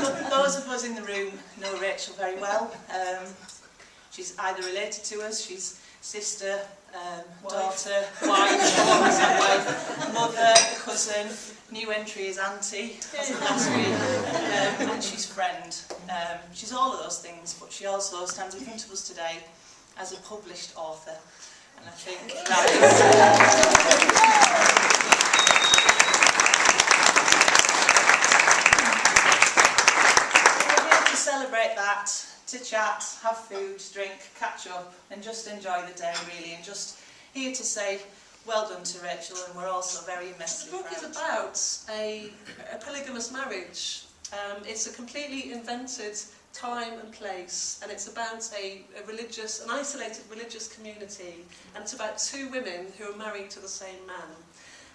Those of us in the room know Rachel very well. She's either related to us, she's sister, daughter, wife, mother, cousin, new entry is auntie, as of last week, and she's friend. She's all of those things, but she also stands in front of us today as a published author. And I think that we're here to celebrate that, to chat, have food, drink, catch up, and just enjoy the day really, and just here to say well done to Rachel, and we're also very immensely proud. The book is about a polygamous marriage. It's a completely invented time and place, and it's about an isolated religious community, and it's about two women who are married to the same man.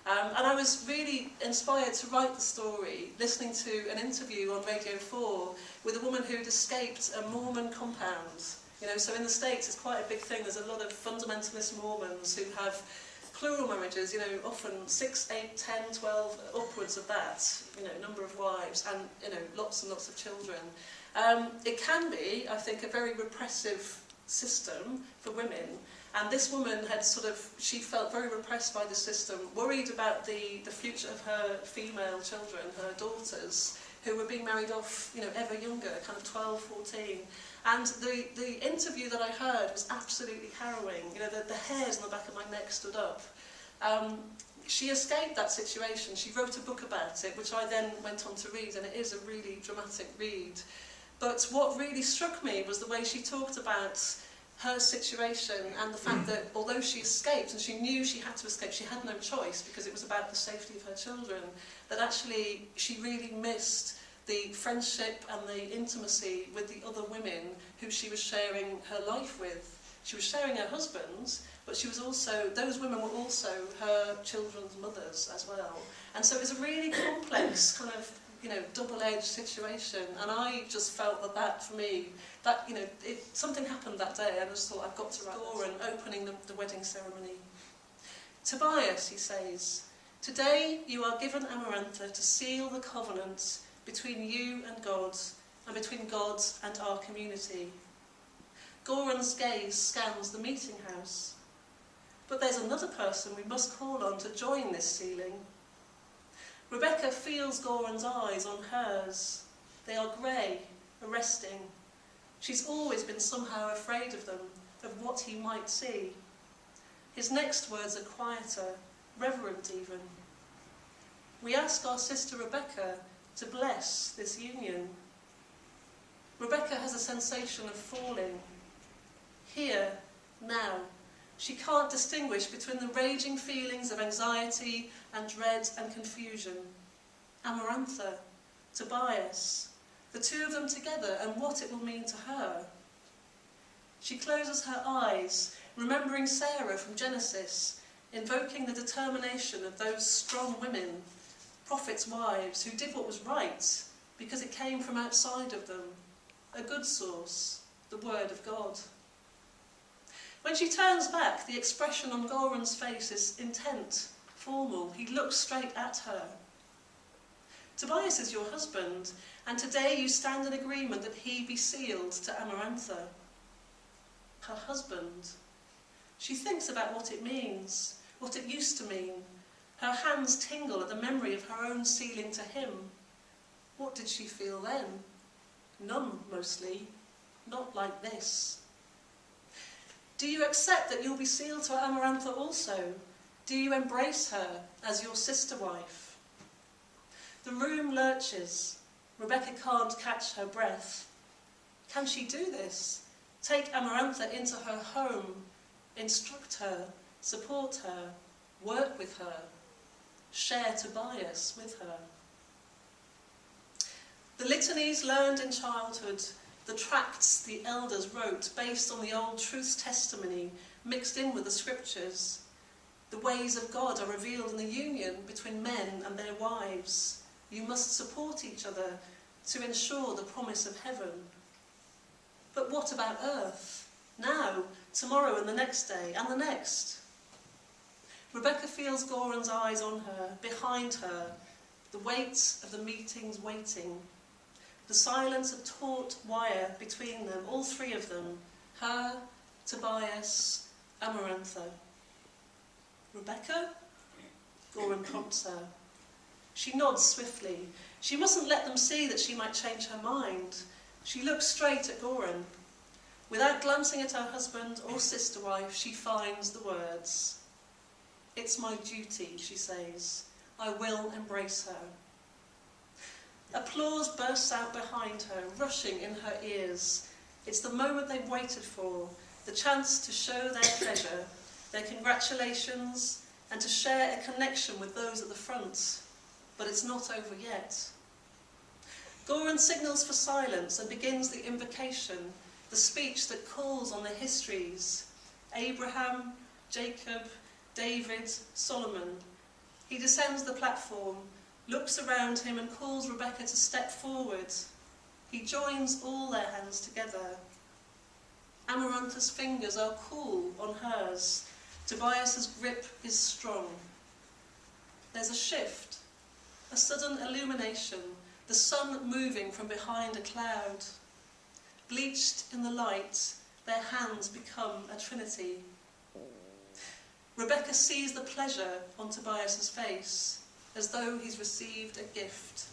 And I was really inspired to write the story, listening to an interview on Radio 4 with a woman who'd escaped a Mormon compound. You know, so in the States it's quite a big thing. There's a lot of fundamentalist Mormons who have plural marriages, you know, often 6, 8, 10, 12, upwards of that, you know, number of wives, and, you know, lots and lots of children. It can be, I think, a very repressive system for women, and this woman had she felt very repressed by the system, worried about the future of her female children, her daughters, who were being married off, you know, ever younger, kind of 12, 14. And the interview that I heard was absolutely harrowing. You know, the hairs on the back of my neck stood up. She escaped that situation. She wrote a book about it, which I then went on to read, and it is a really dramatic read. But what really struck me was the way she talked about her situation and the fact that although she escaped, and she knew she had to escape, she had no choice because it was about the safety of her children, that actually she really missed the friendship and the intimacy with the other women who she was sharing her life with. She was sharing her husband, but she was also, those women were also her children's mothers as well. And so it was a really complex kind of, you know, double-edged situation, and I just felt that for me, that, you know, something happened that day. I just thought, I've got to write this. And opening the wedding ceremony. Tobias, he says, today you are given Amarantha to seal the covenant between you and God, and between God and our community. Goran's gaze scans the meeting house, but there's another person we must call on to join this sealing. Rebecca feels Goran's eyes on hers. They are grey, arresting. She's always been somehow afraid of them, of what he might see. His next words are quieter, reverent even. We ask our sister Rebecca to bless this union. Rebecca has a sensation of falling. Here, now, she can't distinguish between the raging feelings of anxiety and dread and confusion. Amarantha, Tobias, the two of them together, and what it will mean to her. She closes her eyes, remembering Sarah from Genesis, invoking the determination of those strong women, prophets' wives, who did what was right because it came from outside of them, a good source, the Word of God. When she turns back, the expression on Goran's face is intent, formal. He looks straight at her. Tobias is your husband, and today you stand in agreement that he be sealed to Amarantha. Her husband. She thinks about what it means, what it used to mean. Her hands tingle at the memory of her own sealing to him. What did she feel then? Numb, mostly. Not like this. Do you accept that you'll be sealed to Amarantha also? Do you embrace her as your sister wife? The room lurches. Rebecca can't catch her breath. Can she do this? Take Amarantha into her home, instruct her, support her, work with her, share Tobias with her. The litanies learned in childhood, the tracts the elders wrote based on the old truth testimony mixed in with the scriptures. The ways of God are revealed in the union between men and their wives. You must support each other to ensure the promise of heaven. But what about earth? Now, tomorrow and the next day, and the next? Rebecca feels Goran's eyes on her, behind her, the weight of the meeting's waiting. The silence a taut wire between them, all three of them, her, Tobias, Amarantha. Rebecca? Goran prompts her. She nods swiftly. She mustn't let them see that she might change her mind. She looks straight at Goran. Without glancing at her husband or sister wife, she finds the words. It's my duty, she says. I will embrace her. Applause bursts out behind her, rushing in her ears. It's the moment they've waited for, the chance to show their pleasure, their congratulations, and to share a connection with those at the front. But it's not over yet. Goran signals for silence and begins the invocation, the speech that calls on the histories. Abraham, Jacob, David, Solomon. He descends the platform, looks around him and calls Rebecca to step forward. He joins all their hands together. Amarantha's fingers are cool on hers. Tobias's grip is strong. There's a shift, a sudden illumination, the sun moving from behind a cloud. Bleached in the light, their hands become a trinity. Rebecca sees the pleasure on Tobias's face, as though he's received a gift.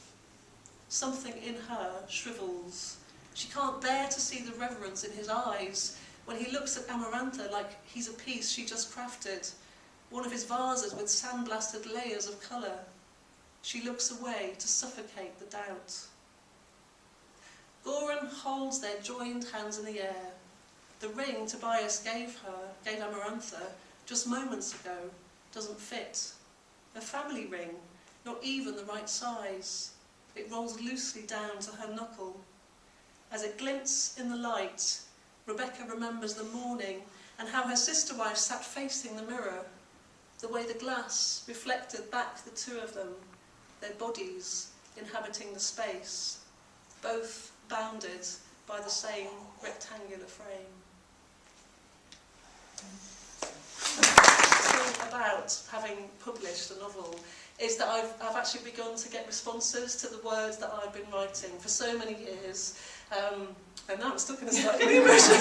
Something in her shrivels. She can't bear to see the reverence in his eyes when he looks at Amarantha like he's a piece she just crafted, one of his vases with sandblasted layers of colour. She looks away to suffocate the doubt. Goran holds their joined hands in the air. The ring Tobias gave Amarantha, just moments ago, doesn't fit. A family ring, not even the right size. It rolls loosely down to her knuckle. As it glints in the light, Rebecca remembers the morning and how her sister wife sat facing the mirror, the way the glass reflected back the two of them, their bodies inhabiting the space, both bounded by the same rectangular frame. The thing about having published a novel is that I've actually begun to get responses to the words that I've been writing for so many years. And now I'm stuck in a slightly emotional.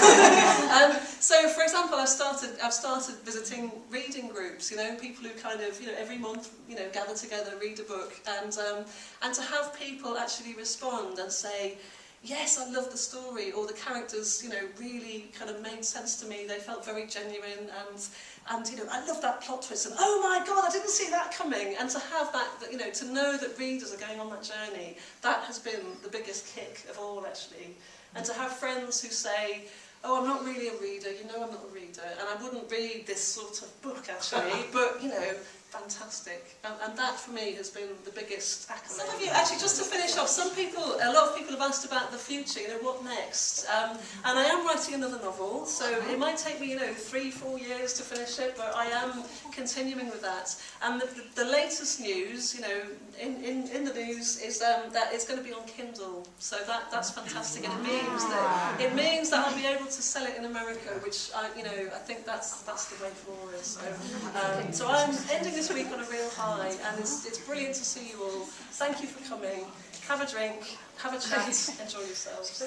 So, for example, I've started visiting reading groups. People who kind of, every month, gather together, read a book, and to have people actually respond and say, yes, I love the story, or the characters, really kind of made sense to me. They felt very genuine, and I love that plot twist, and oh my God, I didn't see that coming. And to have that, to know that readers are going on that journey, that has been the biggest kick of all, actually. And to have friends who say, oh, I'm not really a reader, I'm not a reader, and I wouldn't read this sort of book, actually, but, fantastic. And that, for me, has been the biggest accolade. Some of you, actually, just to finish off, a lot of people have asked about the future, what next? And I am writing another novel, so it might take me, 3-4 years to finish it, but I am continuing with that. And the latest news, in the news, is that it's going to be on Kindle, so that's fantastic, and it means that I'll be able to sell it in America, which I think that's the way forward. So I'm ending this week on a real high, and it's brilliant to see you all. Thank you for coming. Have a drink, have a chat, enjoy yourselves.